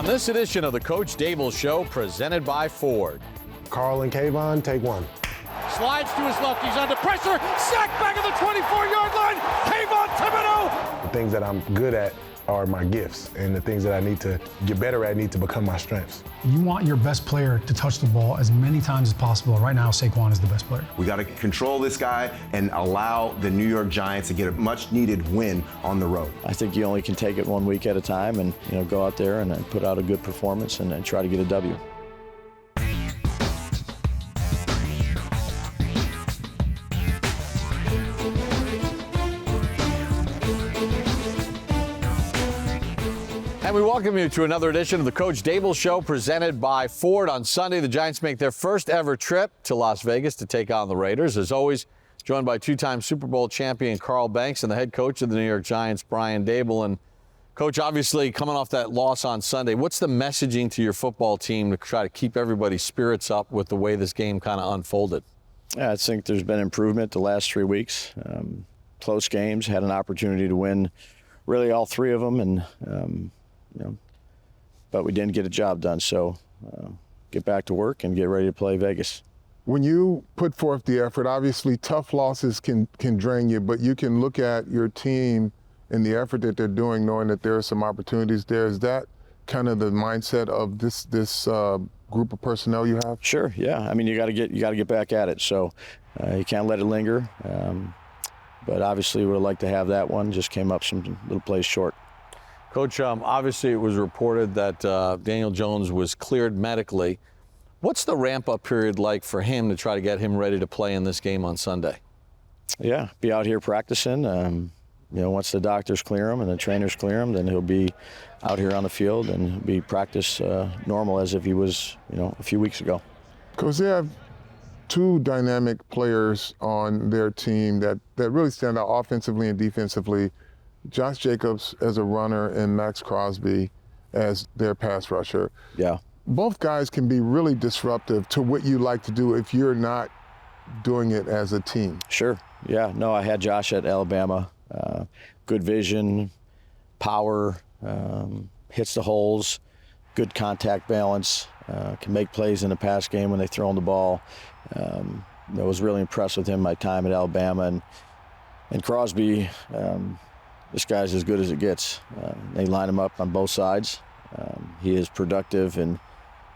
On this edition of the Coach Daboll Show, presented by Ford. Carl and Kayvon, take one. Slides to his left, he's under pressure, sacked back at the 24-yard line, Kayvon Thibodeau! The things that I'm good at are my gifts, and the things that I need to get better at need to become my strengths. You want your best player to touch the ball as many times as possible. Right now, Saquon is the best player. We got to control this guy and allow the New York Giants to get a much-needed win on the road. I think you only can take it 1 week at a time and go out there and put out a good performance and try to get a W. And we welcome you to another edition of the Coach Daboll Show, presented by Ford. On Sunday, the Giants make their first ever trip to Las Vegas to take on the Raiders. As always, joined by two-time Super Bowl champion Carl Banks and the head coach of the New York Giants, Brian Daboll. And, Coach, obviously coming off that loss on Sunday, what's the messaging to your football team to try to keep everybody's spirits up with the way this game kind of unfolded? Yeah, I think there's been improvement the last 3 weeks. Close games, had an opportunity to win really all three of them, and but we didn't get a job done. So get back to work and get ready to play Vegas. When you put forth the effort, obviously tough losses can drain you, but you can look at your team and the effort that they're doing, knowing that there are some opportunities there. Is that kind of the mindset of this group of personnel you have? Sure. Yeah. I mean, you got to get back at it. So you can't let it linger. But obviously, would have liked to have that one. Just came up some little plays short. Coach, obviously it was reported that Daniel Jones was cleared medically. What's the ramp-up period like for him to try to get him ready to play in this game on Sunday? Yeah, be out here practicing. Once the doctors clear him and the trainers clear him, then he'll be out here on the field and be practice normal as if he was, a few weeks ago. Coach, they have two dynamic players on their team that really stand out offensively and defensively. Josh Jacobs as a runner and Max Crosby as their pass rusher. Yeah. Both guys can be really disruptive to what you like to do if you're not doing it as a team. Sure. Yeah. No, I had Josh at Alabama. Good vision, power, hits the holes, good contact balance, can make plays in the pass game when they throw him the ball. I was really impressed with him my time at Alabama. And Crosby, this guy's as good as it gets. They line him up on both sides. He is productive in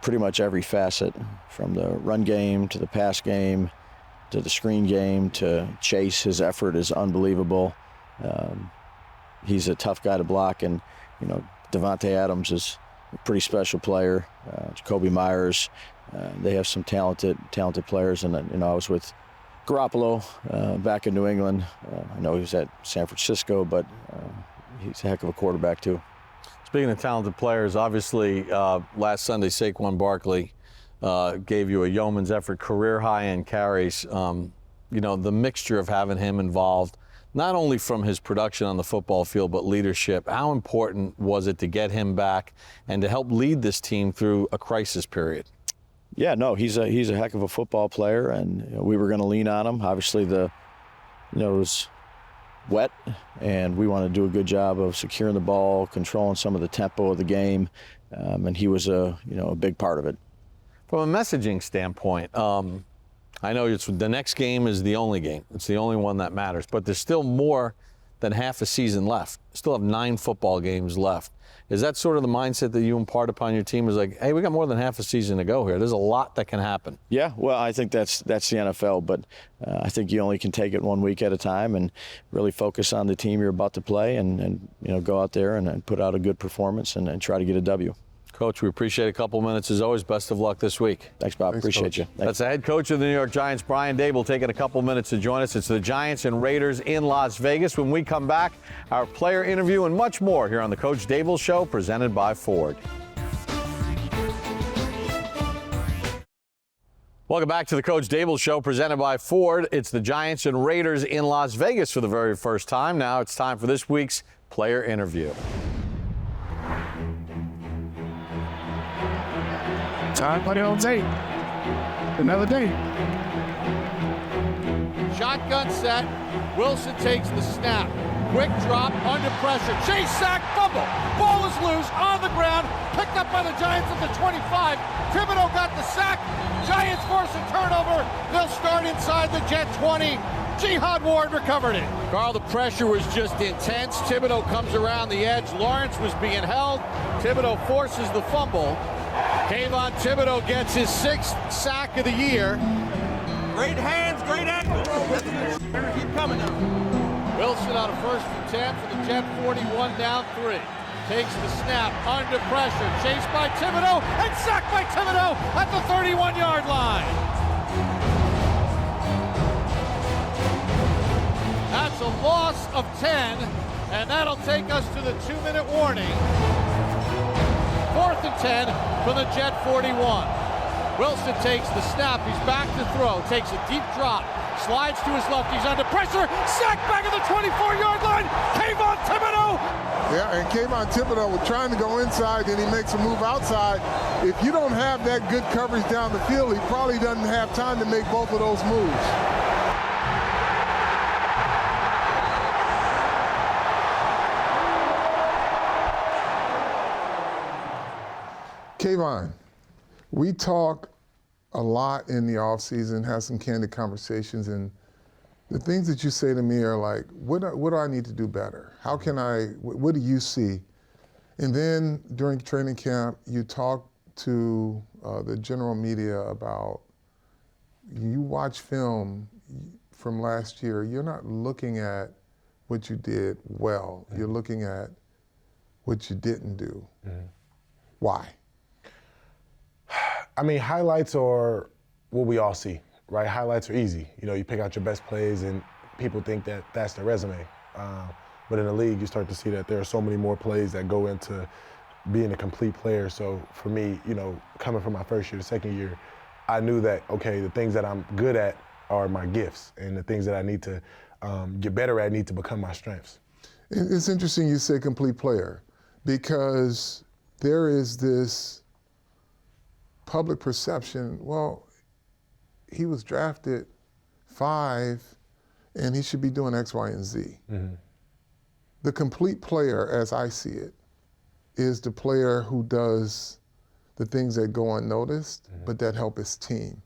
pretty much every facet, from the run game to the pass game to the screen game to chase. His effort is unbelievable. He's a tough guy to block, and Devontae Adams is a pretty special player. Jacoby Myers, they have some talented players, and I was with Garoppolo back in New England. I know he was at San Francisco, but he's a heck of a quarterback too. Speaking of talented players, obviously last Sunday Saquon Barkley gave you a yeoman's effort, career high in carries. The mixture of having him involved, not only from his production on the football field, but leadership. How important was it to get him back and to help lead this team through a crisis period? Yeah, no, he's a heck of a football player, and we were going to lean on him. Obviously, it was wet, and we want to do a good job of securing the ball, controlling some of the tempo of the game, and he was a big part of it. From a messaging standpoint, I know the next game is the only game. It's the only one that matters, but there's still more than half a season left. Still have 9 football games left. Is that sort of the mindset that you impart upon your team? Is like, hey, we got more than half a season to go here. There's a lot that can happen. Yeah, well, I think that's the NFL, but I think you only can take it 1 week at a time and really focus on the team you're about to play and go out there and put out a good performance and try to get a W. Coach, we appreciate a couple minutes. As always, best of luck this week. Thanks, Bob. Appreciate Coach. you. Thanks. That's the head coach of the New York Giants, Brian Daboll, taking a couple minutes to join us. It's the Giants and Raiders in Las Vegas. When we come back, our player interview and much more here on the Coach Daboll Show, presented by Ford. Welcome back to the Coach Daboll Show, presented by Ford. It's the Giants and Raiders in Las Vegas for the very first time. Now it's time for this week's player interview. Time put it on tape. Another day. Shotgun set. Wilson takes the snap. Quick drop under pressure. Chase sack, fumble. Ball is loose on the ground. Picked picked up by the Giants at the 25. Thibodeau got the sack. Giants force a turnover. They'll start inside the Jet 20. Jihad Ward recovered it. Carl, the pressure was just intense. Thibodeau comes around the edge. Lawrence was being held. Thibodeau forces the fumble. Kayvon Thibodeau gets his 6th sack of the year. Great hands, great ankles. Keep coming now. Wilson on a 1st and 10 for the Jet 41, down 3. Takes the snap, under pressure, chased by Thibodeau, and sacked by Thibodeau at the 31-yard line. That's a loss of 10, and that'll take us to the 2-minute warning. 4th and 10 for the Jet 41. Wilson takes the snap, he's back to throw, takes a deep drop, slides to his left, he's under pressure, sacked back at the 24-yard line, Kayvon Thibodeau! Yeah, and Kayvon Thibodeau was trying to go inside, then he makes a move outside. If you don't have that good coverage down the field, he probably doesn't have time to make both of those moves. Kayvon, we talk a lot in the offseason, have some candid conversations, and the things that you say to me are like, what do I need to do better? How can what do you see? And then during training camp, you talk to the general media about, you watch film from last year, you're not looking at what you did well, you're looking at what you didn't do. Why? I mean, highlights are what we all see, right? Highlights are easy. You know, you pick out your best plays and people think that that's their resume. But in the league, you start to see that there are so many more plays that go into being a complete player. So for me, you know, coming from my first year to second year, I knew that, okay, the things that I'm good at are my gifts, and the things that I need to get better at need to become my strengths. It's interesting you say complete player, because there is this public perception, well, he was drafted 5 and he should be doing X, Y, and Z. The complete player, as I see it, is the player who does the things that go unnoticed, but that help his team.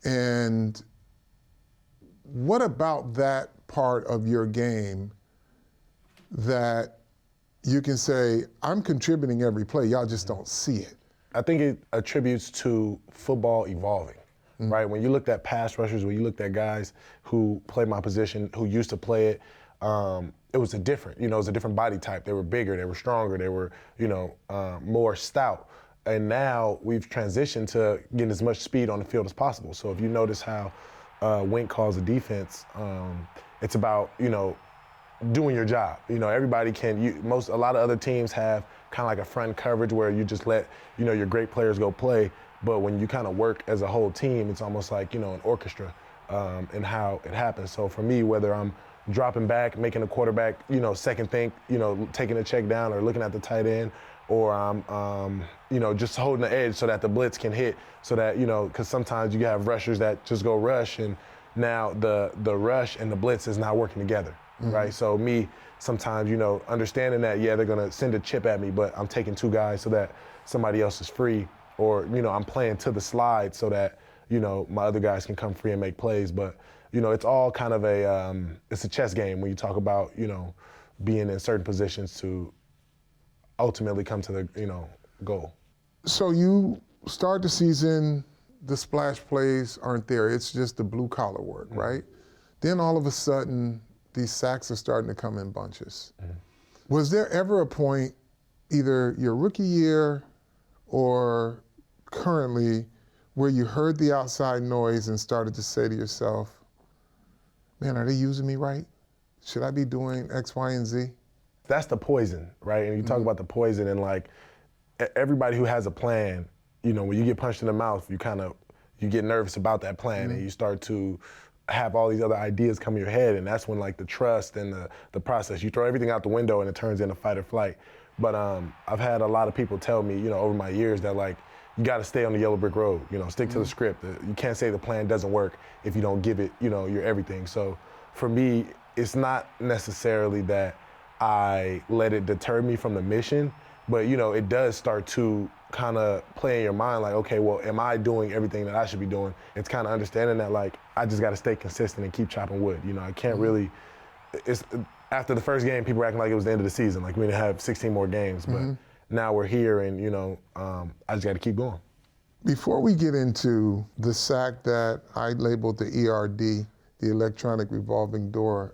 And what about that part of your game that you can say, I'm contributing every play, y'all just don't see it? I think it attributes to football evolving, right? When you looked at pass rushers, when you looked at guys who played my position, who used to play it, it was a different body type. They were bigger, they were stronger, they were, more stout. And now we've transitioned to getting as much speed on the field as possible. So if you notice how Wink calls a defense, it's about, doing your job. Everybody can, a lot of other teams have kind of like a front coverage where you just let, your great players go play. But when you kind of work as a whole team, it's almost like, an orchestra and how it happens. So for me, whether I'm dropping back, making a quarterback, second think, taking a check down or looking at the tight end, or I'm, just holding the edge so that the blitz can hit, so that, because sometimes you have rushers that just go rush, and now the rush and the blitz is not working together, right? So me, sometimes, understanding that, yeah, they're going to send a chip at me, but I'm taking 2 guys so that somebody else is free, or, I'm playing to the slide so that, my other guys can come free and make plays. But, it's all kind of it's a chess game when you talk about, being in certain positions to ultimately come to the, goal. So you start the season, the splash plays aren't there. It's just the blue collar work, right? Then all of a sudden, these sacks are starting to come in bunches. Was there ever a point, either your rookie year or currently, where you heard the outside noise and started to say to yourself, man, are they using me right? Should I be doing X, Y, and Z? That's the poison, right? And you talk about the poison, and like everybody who has a plan, when you get punched in the mouth, you get nervous about that plan, and you start to have all these other ideas come in your head, and that's when like the trust and the process, you throw everything out the window and it turns into fight or flight. But I've had a lot of people tell me, over my years that like, you got to stay on the yellow brick road, stick to the script. You can't say the plan doesn't work if you don't give it, your everything. So for me, it's not necessarily that I let it deter me from the mission, But, it does start to kind of play in your mind like, okay, well, am I doing everything that I should be doing? It's kind of understanding that, like, I just got to stay consistent and keep chopping wood. I can't really – after the first game, people were acting like it was the end of the season, like we didn't have 16 more games. But now we're here and, I just got to keep going. Before we get into the sack that I labeled the ERD, the electronic revolving door,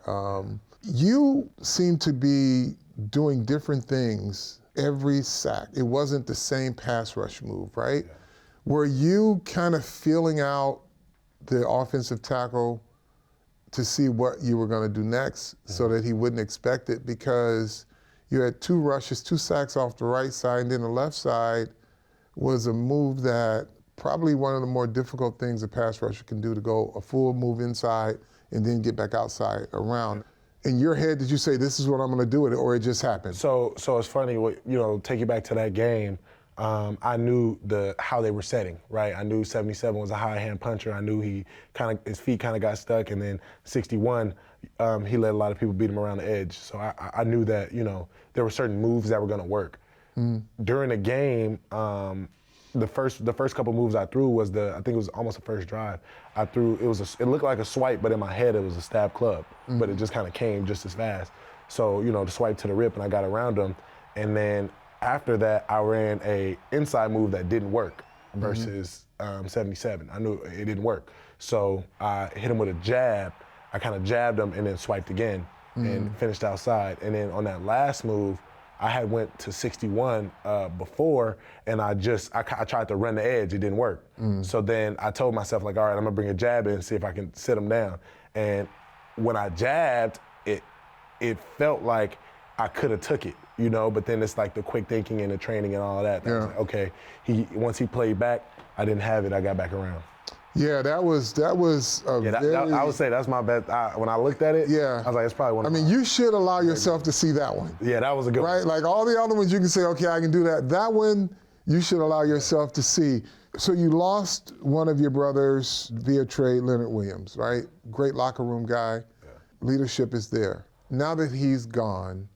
you seem to be doing different things every sack. It wasn't the same pass rush move, right? Yeah. Were you kind of feeling out the offensive tackle to see what you were going to do next so that he wouldn't expect it? Because you had 2 rushes, 2 sacks off the right side, and then the left side was a move that probably one of the more difficult things a pass rusher can do, to go a full move inside and then get back outside around. In your head, did you say, this is what I'm going to do, or it just happened? So it's funny, take you back to that game. I knew how they were setting, right? I knew 77 was a high hand puncher. I knew his feet kind of got stuck, and then 61, he let a lot of people beat him around the edge. So I knew that, there were certain moves that were going to work. During the game, the first couple moves I threw was I think it was almost the first drive. I threw, it looked like a swipe, but in my head it was a stab club, but it just kind of came just as fast. So, the swipe to the rip, and I got around him. And then after that, I ran a inside move that didn't work versus 77. I knew it didn't work. So I hit him with a jab. I kind of jabbed him and then swiped again and finished outside. And then on that last move, I had went to 61 before, and I tried to run the edge. It didn't work. So then I told myself, like, all right, I'm gonna bring a jab in and see if I can sit him down. And when I jabbed, it felt like I could have took it, but then it's like the quick thinking and the training and all of that. I was like, okay, once he played back, I didn't have it, I got back around. Yeah, that was I would say that's my best. When I looked at it, I was like, it's probably one of mine. You should allow yourself to see that one. Yeah, that was a good one. Right? Like all the other ones, you can say, okay, I can do that. That one, you should allow yourself to see. So you lost one of your brothers via trade, Leonard Williams, right? Great locker room guy. Yeah. Leadership is there. Now that he's gone,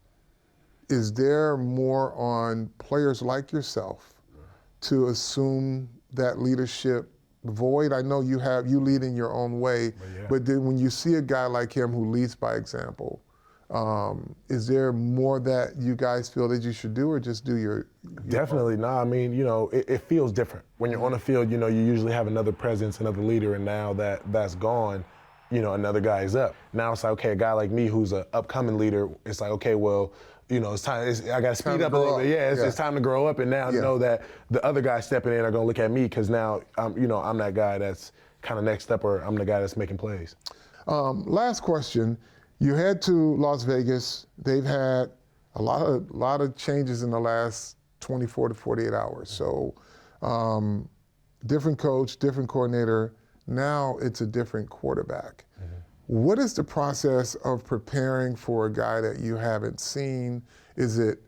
is there more on players like yourself to assume that leadership void? I know you lead in your own way, but then when you see a guy like him who leads by example, is there more that you guys feel that you should do, or just do your Definitely. No, I mean, it feels different. When you're on the field, you usually have another presence, another leader, and now that's gone, another guy is up. Now it's like, okay, a guy like me who's an upcoming leader, it's like, okay, well, it's time. I got to speed up a little bit. Yeah, it's time to grow up, and now know that the other guys stepping in are going to look at me, because now I'm that guy that's kind of next up, or I'm the guy that's making plays. Last question. You head to Las Vegas. They've had a lot of changes in the last 24 to 48 hours. So different coach, different coordinator. Now it's a different quarterback. What is the process of preparing for a guy that you haven't seen? Is it,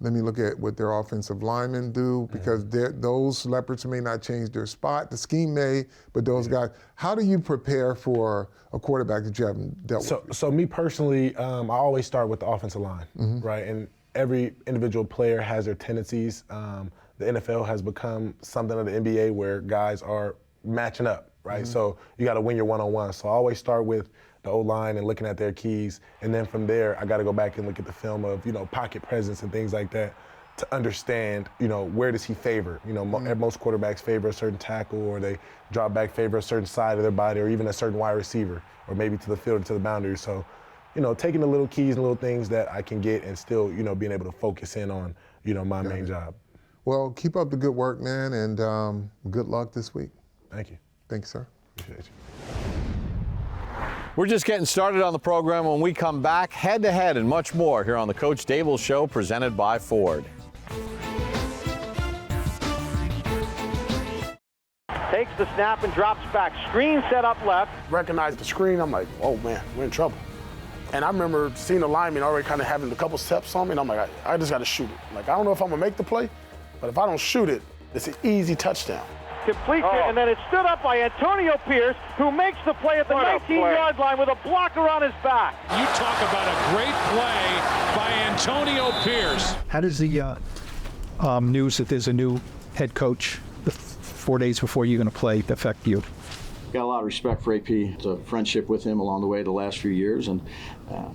let me look at what their offensive linemen do, because those leopards may not change their spot. The scheme may, but those guys, how do you prepare for a quarterback that you haven't dealt with? So me personally, I always start with the offensive line, right? And every individual player has their tendencies. The NFL has become something of the NBA where guys are matching up, right? So you got to win your one-on-one. So I always start with the O-line and looking at their keys. And then from there, I got to go back and look at the film of, pocket presence and things like that to understand, where does he favor? Most quarterbacks favor a certain tackle, or they drop back, favor a certain side of their body, or even a certain wide receiver, or maybe to the field or to the boundary. So, taking the little keys and little things that I can get and still, being able to focus in on, my main job. Well, keep up the good work, man, and good luck this week. Thank you. Thanks, sir. Appreciate you. We're just getting started on the program. When we come back, head-to-head and much more here on the Coach Daboll Show, presented by Ford. Takes the snap and drops back. Screen set up left. Recognize the screen. I'm like, oh, man, we're in trouble. And I remember seeing the lineman already kind of having a couple steps on me, and I'm like, I just got to shoot it. Like, I don't know if I'm going to make the play, but if I don't shoot it, it's an easy touchdown. Completes it, and then it's stood up by Antonio Pierce, who makes the play at the 19-yard line with a blocker on his back. You talk about a great play by Antonio Pierce. How does the news that there's a new head coach 4 days before you're going to play affect you? Got a lot of respect for AP. It's a friendship with him along the way the last few years, and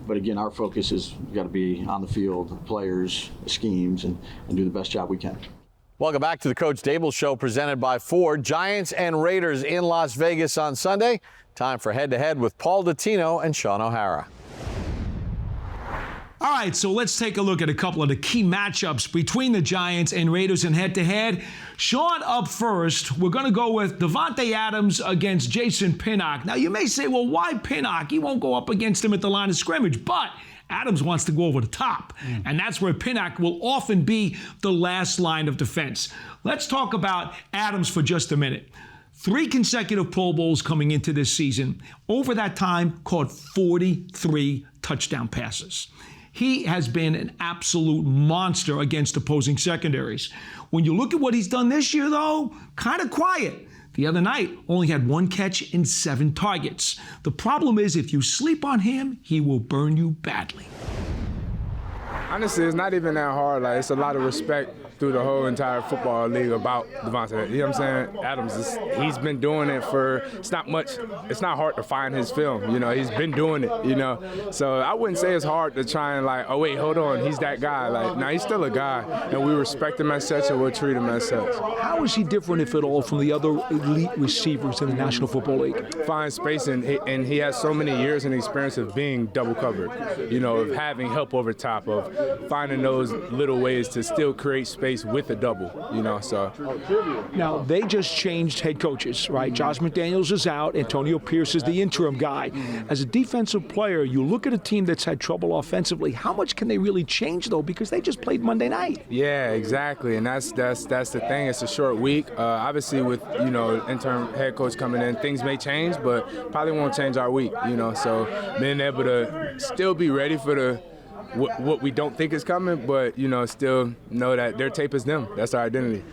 but again, our focus is we've got to be on the field, players, schemes, and do the best job we can. Welcome back to the Coach Daboll Show, presented by Ford. Giants and Raiders in Las Vegas on Sunday. Time for head-to-head with Paul Dottino and Sean O'Hara. All right, so let's take a look at a couple of the key matchups between the Giants and Raiders in head-to-head. Sean, up first, we're going to go with Davante Adams against Jason Pinnock. Now, you may say, well, why Pinnock? He won't go up against him at the line of scrimmage, but Adams wants to go over the top, and that's where Pinnock will often be the last line of defense. Let's talk about Adams for just a minute. 3 consecutive Pro Bowls coming into this season. Over that time, caught 43 touchdown passes. He has been an absolute monster against opposing secondaries. When you look at what he's done this year, though, kind of quiet. The other night, only had 1 catch and 7 targets. The problem is, if you sleep on him, he will burn you badly. Honestly, it's not even that hard. Like, it's a lot of respect through the whole entire football league about Davante. You know what I'm saying? Adams, he's been doing it for, it's not hard to find his film. You know, he's been doing it, you know. So I wouldn't say it's hard to try and like, oh wait, hold on, he's that guy. Like, no, he's still a guy, and we respect him as such, and we'll treat him as such. How is he different, if at all, from the other elite receivers in the National Football League? Find space, and he has so many years and experience of being double covered, you know, of having help over top, of finding those little ways to still create space with a double, you know, so. Now, they just changed head coaches, right? Josh McDaniels is out. Antonio Pierce is the interim guy. As a defensive player, you look at a team that's had trouble offensively. How much can they really change, though, because they just played Monday night? Yeah, exactly, and that's the thing. It's a short week. Obviously, with, you know, interim head coach coming in, things may change, but probably won't change our week, you know, so being able to still be ready for what we don't think is coming, but, you know, still know that their tape is them. That's our identity.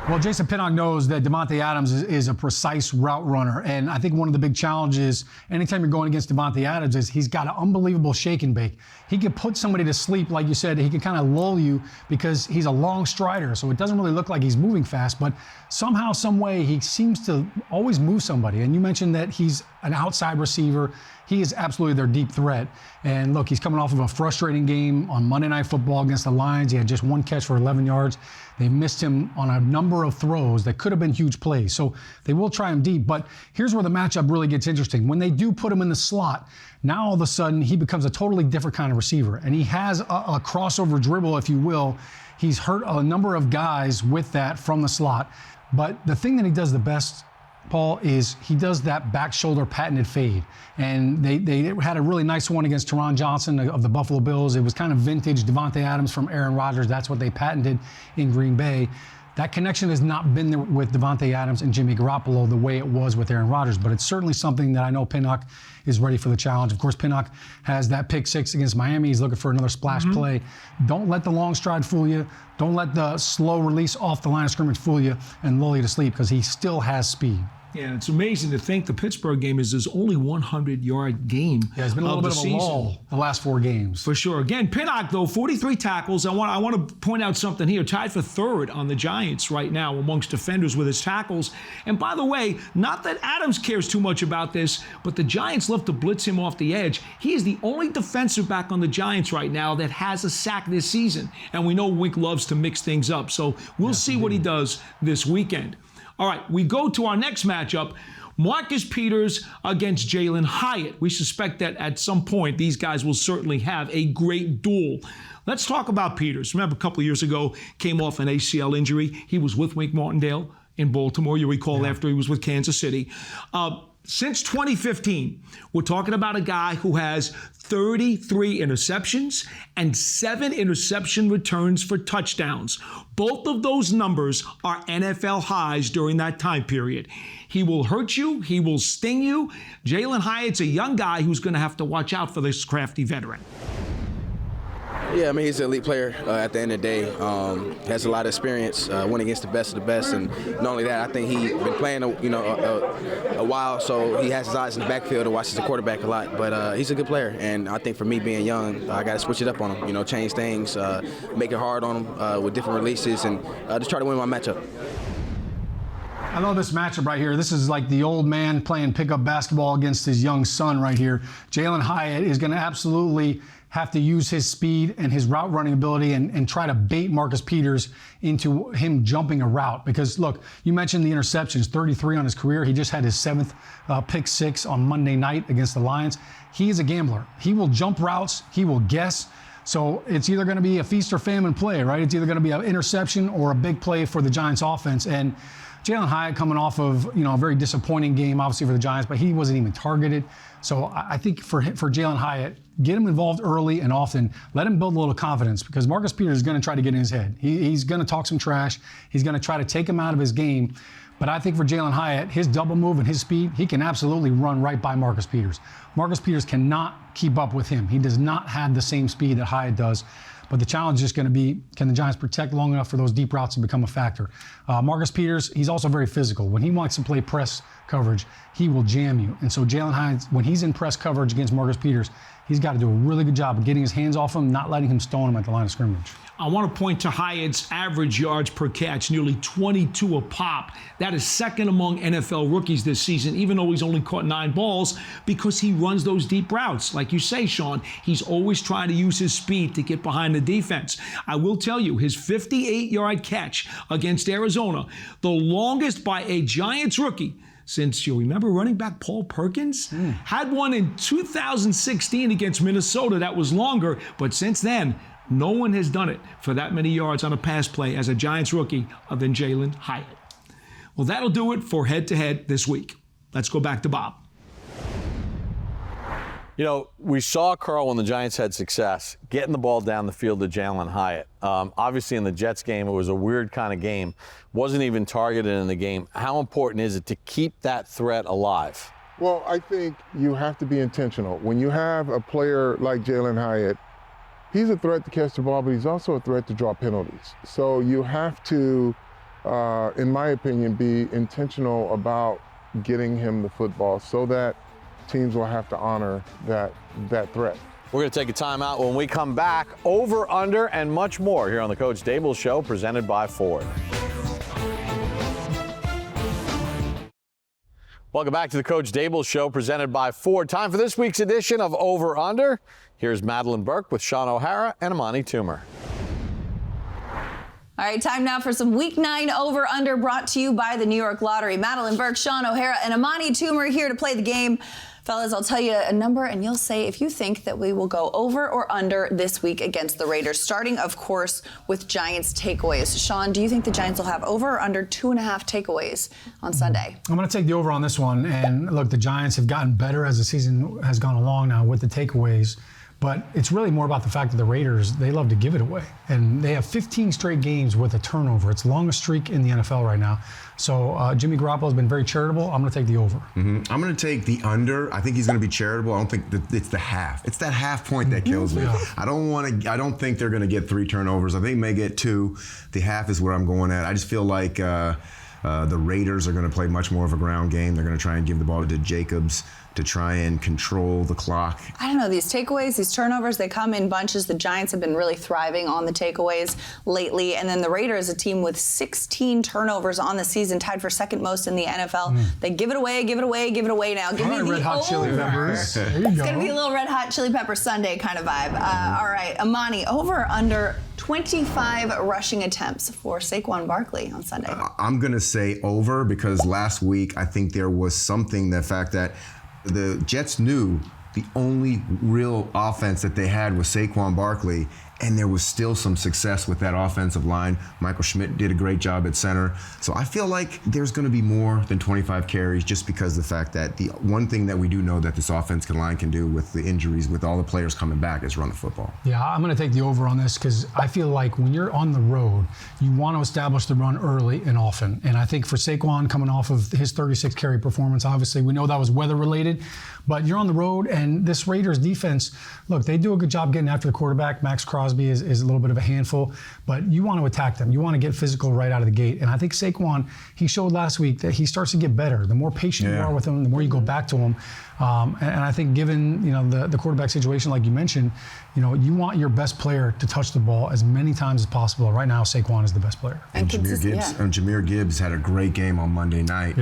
Well, Jason Pinnock knows that Davante Adams is a precise route runner, and I think one of the big challenges anytime you're going against Davante Adams is he's got an unbelievable shake and bake. He can put somebody to sleep, like you said. He can kind of lull you because he's a long strider, so it doesn't really look like he's moving fast, but somehow, some way, he seems to always move somebody. And you mentioned that he's an outside receiver. He is absolutely their deep threat. And look, he's coming off of a frustrating game on Monday Night Football against the Lions. He had just 1 catch for 11 yards. They missed him on a number of throws that could have been huge plays. So they will try him deep. But here's where the matchup really gets interesting. When they do put him in the slot, now all of a sudden he becomes a totally different kind of receiver. And he has a crossover dribble, if you will. He's hurt a number of guys with that from the slot. But the thing that he does the best, Paul, is he does that back shoulder patented fade. And they had a really nice one against Teron Johnson of the Buffalo Bills. It was kind of vintage Davante Adams from Aaron Rodgers. That's what they patented in Green Bay. That connection has not been there with Davante Adams and Jimmy Garoppolo the way it was with Aaron Rodgers, but it's certainly something that I know Pinnock is ready for the challenge. Of course, Pinnock has that pick 6 against Miami. He's looking for another splash play. Don't let the long stride fool you. Don't let the slow release off the line of scrimmage fool you and lull you to sleep, because he still has speed. Yeah, it's amazing to think the Pittsburgh game is his only 100-yard game. Yeah, it's been a little bit of a lull the last 4 games. For sure. Again, Pinnock, though, 43 tackles. I want to point out something here. Tied for 3rd on the Giants right now amongst defenders with his tackles. And by the way, not that Adams cares too much about this, but the Giants love to blitz him off the edge. He is the only defensive back on the Giants right now that has a sack this season. And we know Wink loves to mix things up. So we'll see what he does this weekend. All right, we go to our next matchup, Marcus Peters against Jalen Hyatt. We suspect that at some point these guys will certainly have a great duel. Let's talk about Peters. Remember, a couple of years ago, came off an ACL injury. He was with Wink Martindale in Baltimore, you recall, after he was with Kansas City. Since 2015, we're talking about a guy who has 33 interceptions and 7 interception returns for touchdowns. Both of those numbers are NFL highs during that time period. He will hurt you. He will sting you. Jalen Hyatt's a young guy who's going to have to watch out for this crafty veteran. Yeah, I mean, he's an elite player at the end of the day. Has a lot of experience, went against the best of the best, and not only that, I think he's been playing, a while, so he has his eyes in the backfield and watches the quarterback a lot. But he's a good player, and I think for me being young, I got to switch it up on him. Change things, make it hard on him with different releases, and just try to win my matchup. I love this matchup right here. This is like the old man playing pickup basketball against his young son right here. Jalen Hyatt is going to absolutely have to use his speed and his route running ability and try to bait Marcus Peters into him jumping a route. Because, look, you mentioned the interceptions, 33 on his career. He just had his 7th pick 6 on Monday night against the Lions. He is a gambler. He will jump routes. He will guess. So it's either going to be a feast or famine play, right? It's either going to be an interception or a big play for the Giants offense. And Jalen Hyatt coming off of, a very disappointing game, obviously, for the Giants, but he wasn't even targeted. So I think for Jalen Hyatt, get him involved early and often. Let him build a little confidence, because Marcus Peters is going to try to get in his head. He's going to talk some trash. He's going to try to take him out of his game. But I think for Jalen Hyatt, his double move and his speed, he can absolutely run right by Marcus Peters. Marcus Peters cannot keep up with him. He does not have the same speed that Hyatt does. But the challenge is just going to be, can the Giants protect long enough for those deep routes to become a factor? Marcus Peters, he's also very physical. When he wants to play press coverage, he will jam you. And so Jalen Hyatt, when he's in press coverage against Marcus Peters, he's got to do a really good job of getting his hands off him, not letting him stone him at the line of scrimmage. I want to point to Hyatt's average yards per catch, nearly 22 a pop. That is second among NFL rookies this season, even though he's only caught 9 balls, because he runs those deep routes. Like you say, Sean, he's always trying to use his speed to get behind the defense. I will tell you, his 58-yard catch against Arizona, the longest by a Giants rookie since, you remember running back Paul Perkins? Had one in 2016 against Minnesota that was longer, but since then, no one has done it for that many yards on a pass play as a Giants rookie other than Jalen Hyatt. Well, that'll do it for head-to-head this week. Let's go back to Bob. We saw, Carl, when the Giants had success, getting the ball down the field to Jalen Hyatt. Obviously, in the Jets game, it was a weird kind of game. Wasn't even targeted in the game. How important is it to keep that threat alive? Well, I think you have to be intentional. When you have a player like Jalen Hyatt, he's a threat to catch the ball, but he's also a threat to draw penalties. So you have to, in my opinion, be intentional about getting him the football so that teams will have to honor that threat. We're going to take a timeout. When we come back, over, under, and much more here on the Coach Daboll Show, presented by Ford. Welcome back to the Coach Daboll Show, presented by Ford. Time for this week's edition of Over Under. Here's Madeline Burke with Sean O'Hara and Amani Toomer. All right, time now for some Week 9 Over Under, brought to you by the New York Lottery. Madeline Burke, Sean O'Hara, and Amani Toomer here to play the game. Fellas, I'll tell you a number, and you'll say if you think that we will go over or under this week against the Raiders, starting, of course, with Giants takeaways. Sean, do you think the Giants will have over or under 2.5 takeaways on Sunday? I'm going to take the over on this one. And look, the Giants have gotten better as the season has gone along now with the takeaways. But it's really more about the fact that the Raiders, they love to give it away. And they have 15 straight games with a turnover. It's the longest streak in the NFL right now. So Jimmy Garoppolo has been very charitable. I'm going to take the over. I'm going to take the under. I think he's going to be charitable. I don't think that it's the half. It's that half point that kills me. Yeah. I don't think they're going to get 3 turnovers. I think they may get 2. The half is where I'm going at. I just feel like the Raiders are going to play much more of a ground game. They're going to try and give the ball to Jacobs to try and control the clock. I don't know, these takeaways, these turnovers, they come in bunches. The Giants have been really thriving on the takeaways lately. And then the Raiders, a team with 16 turnovers on the season, tied for second most in the NFL. They give it away now. Give me the Red Hot Chili Peppers. There you go. It's going to be a little Red Hot Chili Pepper Sunday kind of vibe. All right, Amani, over or under 25 rushing attempts for Saquon Barkley on Sunday? I'm going to say over, because last week I think there was something, the fact that the Jets knew the only real offense that they had was Saquon Barkley, and there was still some success with that offensive line. Michael Schmidt did a great job at center. So I feel like there's going to be more than 25 carries, just because of the fact that the one thing that we do know that this offensive line can do with the injuries, with all the players coming back, is run the football. Yeah, I'm going to take the over on this, because I feel like when you're on the road, you want to establish the run early and often. And I think for Saquon, coming off of his 36 carry performance, obviously we know that was weather related, but you're on the road, and this Raiders defense, look, they do a good job getting after the quarterback. Max Crosby Crosby is a little bit of a handful, but you want to attack them. You want to get physical right out of the gate. And I think Saquon, he showed last week that he starts to get better. The more patient you are with him, the more you go back to him. And I think given, the quarterback situation, like you mentioned, you want your best player to touch the ball as many times as possible. Right now, Saquon is the best player. And Jahmyr Gibbs had a great game on Monday night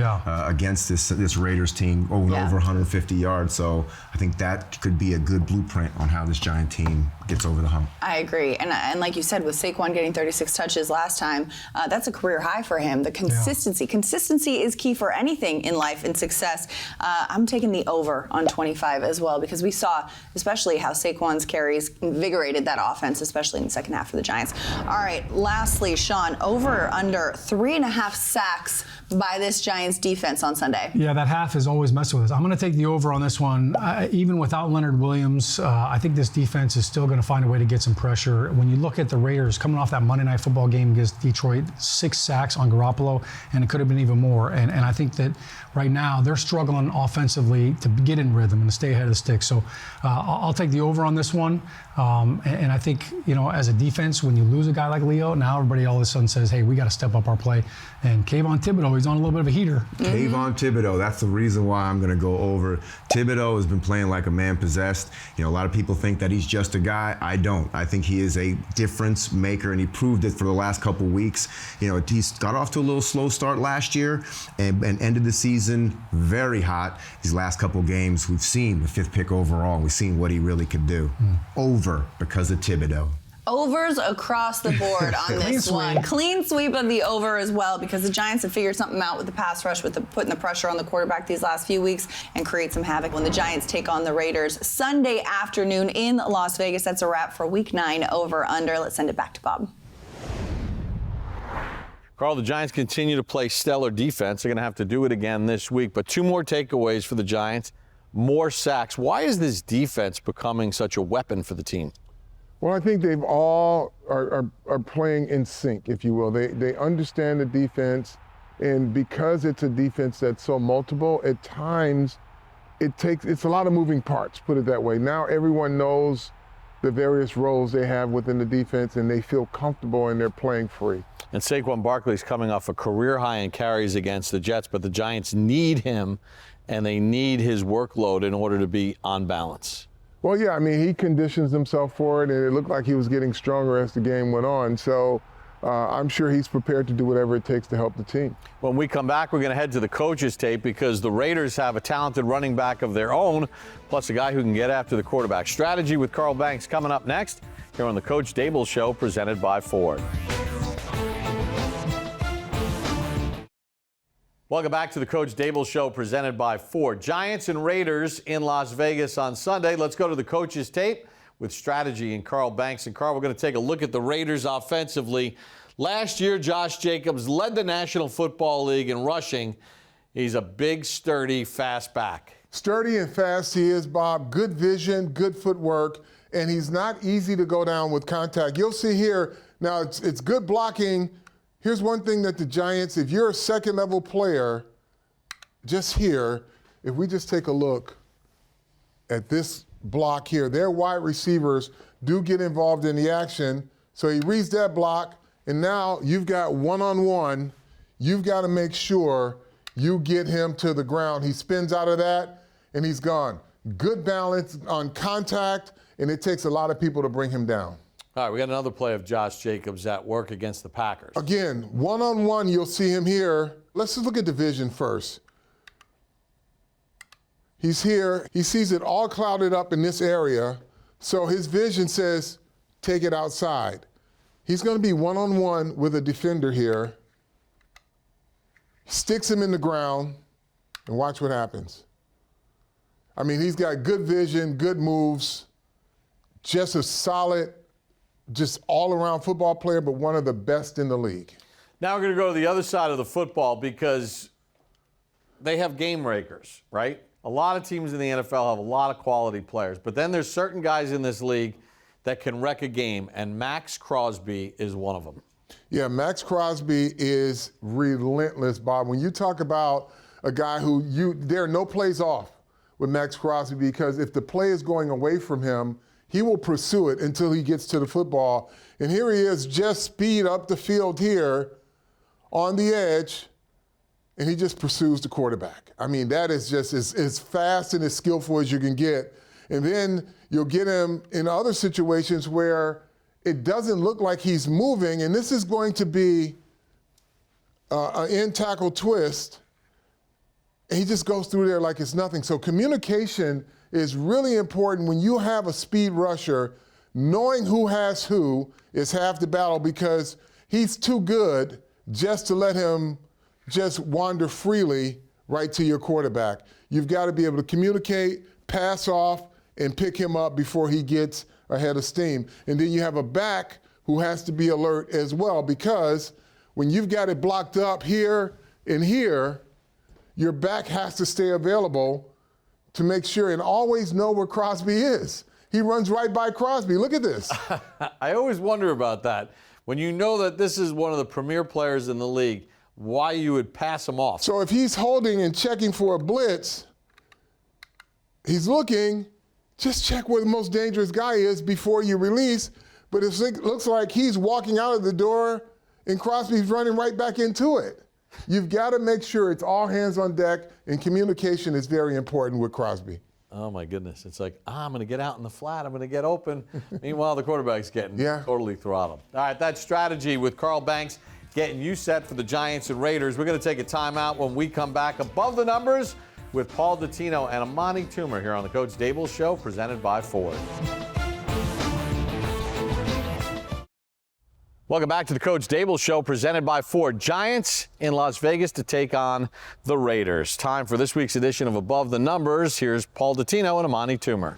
against this Raiders team, over 150 yards. So I think that could be a good blueprint on how this Giant team gets over the hump. I agree. And like you said, with Saquon getting 36 touches last time, that's a career high for him. The consistency. Consistency is key for anything in life and success. I'm taking the over on 25 as well, because we saw especially how Saquon's carries invigorated that offense, especially in the second half for the Giants. All right, lastly, Sean, over or under 3.5 sacks by this Giants defense on Sunday? Yeah, that half is always messing with us. I'm going to take the over on this one. Even without Leonard Williams, I think this defense is still going to find a way to get some pressure. When you look at the Raiders coming off that Monday Night Football game against Detroit, 6 sacks on Garoppolo, and it could have been even more. And I think that right now they're struggling offensively to get in rhythm and to stay ahead of the stick. So I'll take the over on this one. And I think, as a defense, when you lose a guy like Leo, now everybody all of a sudden says, hey, we got to step up our play. And Kayvon Thibodeau, he's on a little bit of a heater. Kayvon Thibodeau, that's the reason why I'm going to go over. Thibodeau has been playing like a man possessed. A lot of people think that he's just a guy. I don't. I think he is a difference maker, and he proved it for the last couple weeks. He's got off to a little slow start last year and ended the season very hot. These last couple games, we've seen the 5th pick overall. We've seen what he really could do. Over because of Thibodeau. Overs across the board on this one. Clean sweep of the over as well, because the Giants have figured something out with the pass rush, with putting the pressure on the quarterback these last few weeks, and create some havoc when the Giants take on the Raiders Sunday afternoon in Las Vegas. That's a wrap for Week 9 over under. Let's send it back to Bob. Carl, the Giants continue to play stellar defense. They're going to have to do it again this week. But 2 more takeaways for the Giants, more sacks. Why is this defense becoming such a weapon for the team? Well, I think they've all are playing in sync, if you will. They understand the defense, and because it's a defense that's so multiple, at times it's a lot of moving parts, put it that way. Now everyone knows the various roles they have within the defense, and they feel comfortable and they're playing free. And Saquon Barkley's coming off a career high in carries against the Jets, but the Giants need him, and they need his workload in order to be on balance. Well, yeah, he conditions himself for it, and it looked like he was getting stronger as the game went on. So I'm sure he's prepared to do whatever it takes to help the team. When we come back, we're going to head to the coach's tape, because the Raiders have a talented running back of their own, plus a guy who can get after the quarterback. Strategy with Carl Banks coming up next here on the Coach Daboll Show, presented by Ford. Welcome back to the Coach Daboll Show, presented by Ford. Giants and Raiders in Las Vegas on Sunday. Let's go to the coach's tape with strategy and Carl Banks. And Carl, we're going to take a look at the Raiders offensively. Last year, Josh Jacobs led the National Football League in rushing. He's a big, sturdy, fast back. Sturdy and fast he is, Bob. Good vision, good footwork, and he's not easy to go down with contact. You'll see here, now it's good blocking. Here's one thing that the Giants, if you're a second-level player, just here, if we just take a look at this block here, their wide receivers do get involved in the action. So he reads that block, and now you've got one-on-one. You've got to make sure you get him to the ground. He spins out of that, and he's gone. Good balance on contact, and it takes a lot of people to bring him down. All right, we got another play of Josh Jacobs at work against the Packers. Again, one-on-one, you'll see him here. Let's just look at the vision first. He's here. He sees it all clouded up in this area, so his vision says, take it outside. He's going to be one-on-one with a defender here. Sticks him in the ground, and watch what happens. He's got good vision, good moves, just a solid, just all-around football player, but one of the best in the league. Now we're going to go to the other side of the football, because they have game breakers, right? A lot of teams in the NFL have a lot of quality players, but then there's certain guys in this league that can wreck a game, and Max Crosby is one of them. Yeah, Max Crosby is relentless, Bob. When you talk about a guy there are no plays off with Max Crosby, because if the play is going away from him, he will pursue it until he gets to the football. And here he is, just speed up the field here on the edge, and he just pursues the quarterback. I mean, that is just as fast and as skillful as you can get. And then you'll get him in other situations where it doesn't look like he's moving, and this is going to be an end tackle twist, and he just goes through there like it's nothing. So communication is really important when you have a speed rusher. Knowing who has who is half the battle, because he's too good just to let him just wander freely right to your quarterback. You've got to be able to communicate, pass off, and pick him up before he gets ahead of steam. And then you have a back who has to be alert as well, because when you've got it blocked up here and here, your back has to stay available to make sure and always know where Crosby is. He runs right by Crosby. Look at this. I always wonder about that. When you know that this is one of the premier players in the league, why you would pass him off. So if he's holding and checking for a blitz, he's looking, just check where the most dangerous guy is before you release. But it looks like he's walking out of the door and Crosby's running right back into it. You've got to make sure it's all hands on deck, and communication is very important with Crosby. Oh, my goodness. It's like, I'm going to get out in the flat. I'm going to get open. Meanwhile, the quarterback's getting totally throttled. All right, that's strategy with Carl Banks getting you set for the Giants and Raiders. We're going to take a timeout. When we come back, Above the Numbers with Paul Dottino and Amani Toomer here on the Coach Daboll Show, presented by Ford. Welcome back to the Coach Daboll Show, presented by Ford. Giants in Las Vegas to take on the Raiders. Time for this week's edition of Above the Numbers. Here's Paul Dottino and Amani Toomer.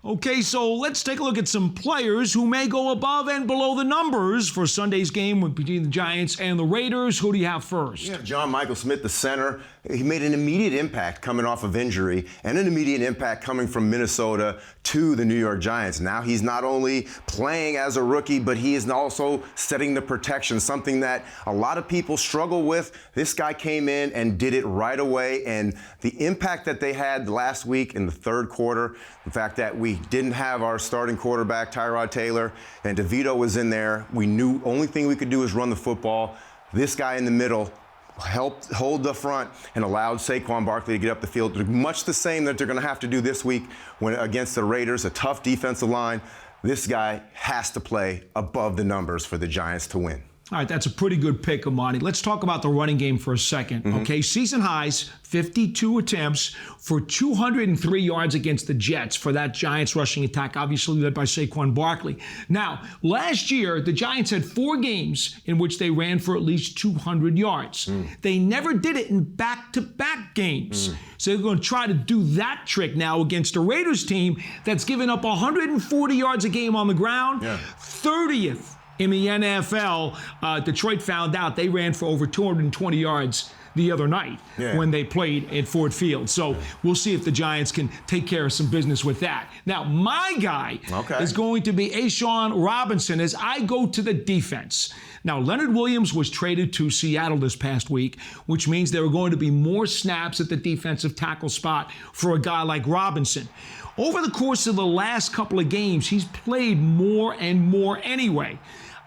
Okay, so let's take a look at some players who may go above and below the numbers for Sunday's game between the Giants and the Raiders. Who do you have first? You have John Michael Smith, the center. He made an immediate impact coming off of injury and an immediate impact coming from Minnesota to the New York Giants. Now he's not only playing as a rookie, but he is also setting the protection, something that a lot of people struggle with. This guy came in and did it right away, and the impact that they had last week in the third quarter, the fact that we didn't have our starting quarterback, Tyrod Taylor, and DeVito was in there. We knew only thing we could do is run the football. This guy in the middle helped hold the front and allowed Saquon Barkley to get up the field. Much the same that they're going to have to do this week when against the Raiders, a tough defensive line. This guy has to play above the numbers for the Giants to win. All right, that's a pretty good pick, Amani. Let's talk about the running game for a second. Okay, season highs, 52 attempts for 203 yards against the Jets for that Giants rushing attack, obviously led by Saquon Barkley. Now, last year, the Giants had 4 games in which they ran for at least 200 yards. They never did it in back-to-back games. So they're going to try to do that trick now against a Raiders team that's given up 140 yards a game on the ground, 30th in the NFL. Detroit found out they ran for over 220 yards the other night when they played at Ford Field. So we'll see if the Giants can take care of some business with that. Now, my guy is going to be A'Shawn Robinson as I go to the defense. Now, Leonard Williams was traded to Seattle this past week, which means there are going to be more snaps at the defensive tackle spot for a guy like Robinson. Over the course of the last couple of games, he's played more and more anyway.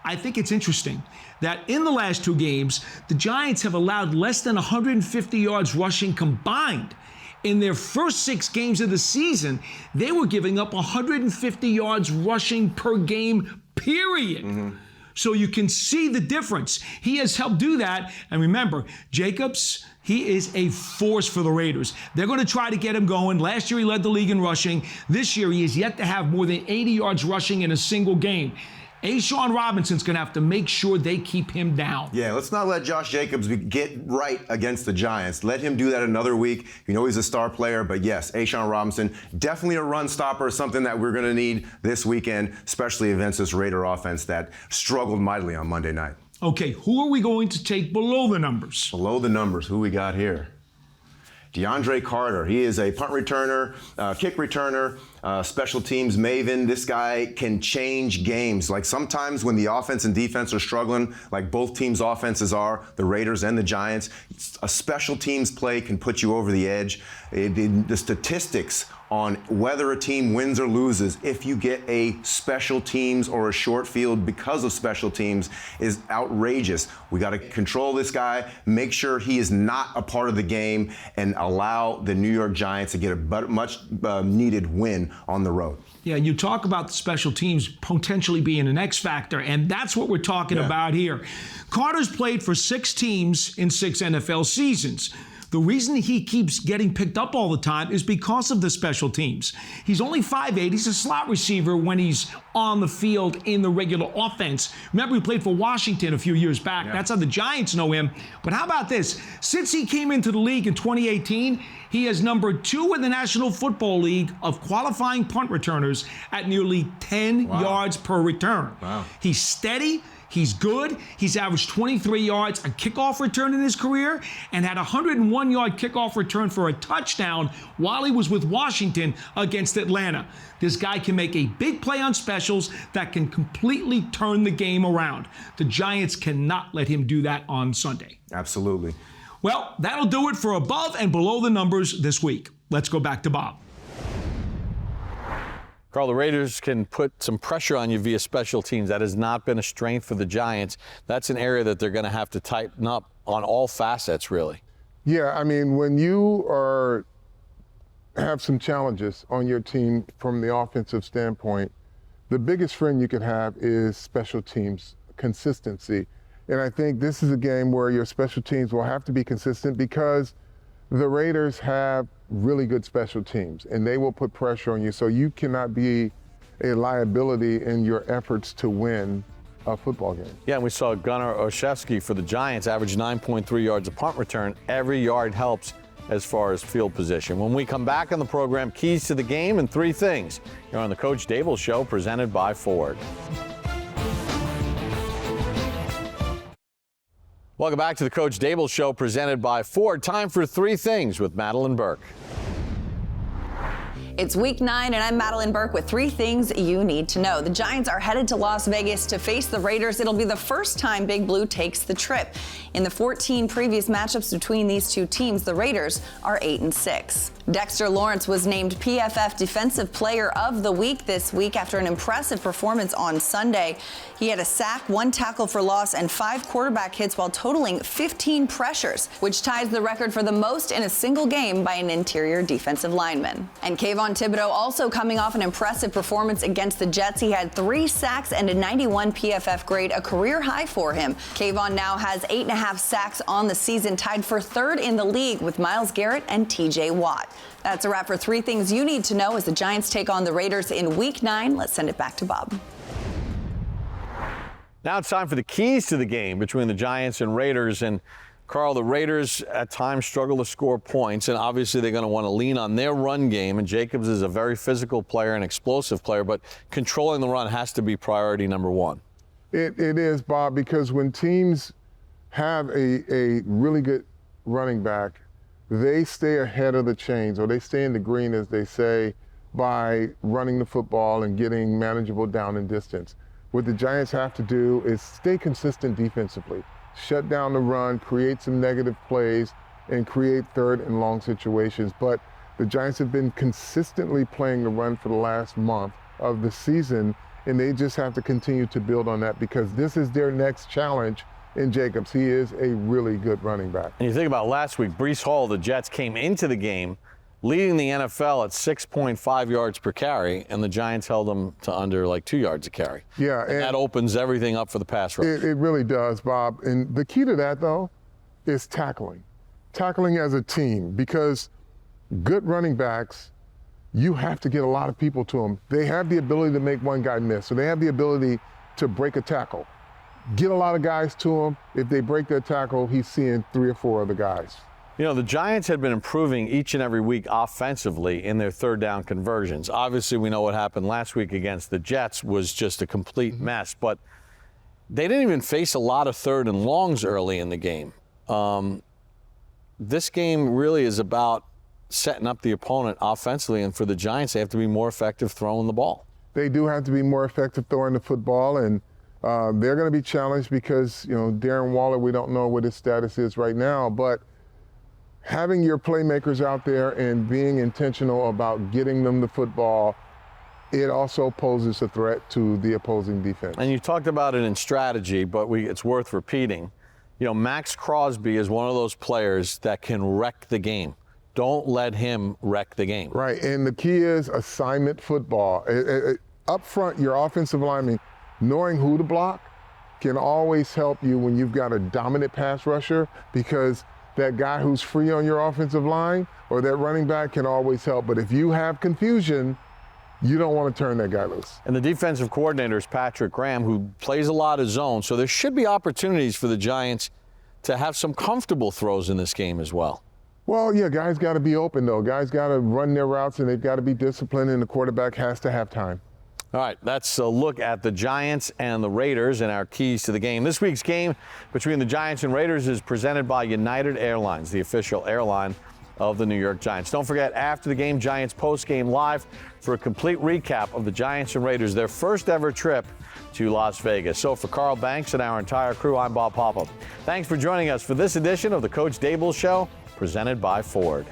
I think it's interesting that in the last 2 games, the Giants have allowed less than 150 yards rushing combined. In their first 6 games of the season, they were giving up 150 yards rushing per game, period. So you can see the difference. He has helped do that. And remember, Jacobs, he is a force for the Raiders. They're going to try to get him going. Last year, he led the league in rushing. This year, he has yet to have more than 80 yards rushing in a single game. A'Shawn Robinson's going to have to make sure they keep him down. Yeah, let's not let Josh Jacobs get right against the Giants. Let him do that another week. You know he's a star player, but yes, A'Shawn Robinson, definitely a run stopper, something that we're going to need this weekend, especially against this Raider offense that struggled mightily on Monday night. Okay, who are we going to take below the numbers? Below the numbers, who we got here? DeAndre Carter. He is a punt returner, kick returner, special teams maven. This guy can change games. Like sometimes when the offense and defense are struggling, like both teams' offenses are, the Raiders and the Giants, a special teams play can put you over the edge. The statistics on whether a team wins or loses if you get a special teams or a short field because of special teams is outrageous. We got to control this guy, make sure he is not a part of the game, and allow the New York Giants to get a much needed win on the road. Yeah, you talk about the special teams potentially being an X factor, and that's what we're talking about here. Carter's played for 6 teams in 6 NFL seasons. The reason he keeps getting picked up all the time is because of the special teams. He's only 5'8". He's a slot receiver when he's on the field in the regular offense. Remember, he played for Washington a few years back. That's how the Giants know him. But how about this? Since he came into the league in 2018, he is number 2 in the National Football League of qualifying punt returners at nearly 10 yards per return. He's steady. He's good. He's averaged 23 yards a kickoff return in his career and had a 101-yard kickoff return for a touchdown while he was with Washington against Atlanta. This guy can make a big play on specials that can completely turn the game around. The Giants cannot let him do that on Sunday. Absolutely. Well, that'll do it for above and below the numbers this week. Let's go back to Bob. Carl, the Raiders can put some pressure on you via special teams. That has not been a strength for the Giants. That's an area that they're going to have to tighten up on all facets, really. Yeah, I mean, when you have some challenges on your team from the offensive standpoint, the biggest friend you could have is special teams consistency. And I think this is a game where your special teams will have to be consistent because the Raiders have really good special teams, and they will put pressure on you. So you cannot be a liability in your efforts to win a football game. Yeah, and we saw Gunnar Olszewski for the Giants average 9.3 yards a punt return. Every yard helps as far as field position. When we come back on the program, keys to the game and 3 things. You're on the Coach Daboll Show, presented by Ford. Welcome back to the Coach Daboll Show, presented by Ford. Time for 3 things with Madeline Burke. It's week 9, and I'm Madeline Burke with 3 things you need to know. The Giants are headed to Las Vegas to face the Raiders. It'll be the first time Big Blue takes the trip. In the 14 previous matchups between these 2 teams, the Raiders are 8-6. Dexter Lawrence was named PFF Defensive Player of the Week this week after an impressive performance on Sunday. He had a sack, 1 tackle for loss, and 5 quarterback hits while totaling 15 pressures, which ties the record for the most in a single game by an interior defensive lineman. And Kayvon Thibodeau also coming off an impressive performance against the Jets. He had 3 sacks and a 91 PFF grade, a career high for him. Kayvon now has 8.5 sacks on the season, tied for 3rd in the league with Myles Garrett and TJ Watt. That's a wrap for 3 things you need to know as the Giants take on the Raiders in week 9. Let's send it back to Bob. Now it's time for the keys to the game between the Giants and Raiders. And Carl, the Raiders at times struggle to score points, and obviously they're going to want to lean on their run game. And Jacobs is a very physical player, an explosive player, but controlling the run has to be priority number 1. It is, Bob, because when teams have a really good running back, they stay ahead of the chains, or they stay in the green, as they say, by running the football and getting manageable down and distance. What the Giants have to do is stay consistent defensively, shut down the run, create some negative plays, and create 3rd and long situations. But the Giants have been consistently playing the run for the last month of the season, and they just have to continue to build on that because this is their next challenge in Jacobs. He is a really good running back. And you think about last week, Breece Hall, the Jets came into the game leading the NFL at 6.5 yards per carry, and the Giants held them to under like 2 yards a carry. Yeah, and that opens everything up for the pass rush. It really does, Bob. And the key to that, though, is tackling. Tackling as a team, because good running backs, you have to get a lot of people to them. They have the ability to make one guy miss, so they have the ability to break a tackle. Get a lot of guys to him. If they break their tackle, he's seeing 3 or 4 other guys. You know, the Giants had been improving each and every week offensively in their 3rd down conversions. Obviously, we know what happened last week against the Jets was just a complete mess, but they didn't even face a lot of 3rd and longs early in the game. This game really is about setting up the opponent offensively, and for the Giants, they have to be more effective throwing the ball. They do have to be more effective throwing the football, and they're going to be challenged because, you know, Darren Waller, we don't know what his status is right now, but having your playmakers out there and being intentional about getting them the football, it also poses a threat to the opposing defense. And you talked about it in strategy, but it's worth repeating. You know, Max Crosby is one of those players that can wreck the game. Don't let him wreck the game. Right, and the key is assignment football. Up front, your offensive lineman, knowing who to block can always help you when you've got a dominant pass rusher, because that guy who's free on your offensive line or that running back can always help. But if you have confusion, you don't want to turn that guy loose. And the defensive coordinator is Patrick Graham, who plays a lot of zone, so there should be opportunities for the Giants to have some comfortable throws in this game as well. Well, yeah, guys got to be open, though. Guys got to run their routes, and they've got to be disciplined, and the quarterback has to have time. All right, that's a look at the Giants and the Raiders and our keys to the game. This week's game between the Giants and Raiders is presented by United Airlines, the official airline of the New York Giants. Don't forget, after the game, Giants post-game live for a complete recap of the Giants and Raiders, their first ever trip to Las Vegas. So for Carl Banks and our entire crew, I'm Bob Papa. Thanks for joining us for this edition of the Coach Daboll Show, presented by Ford.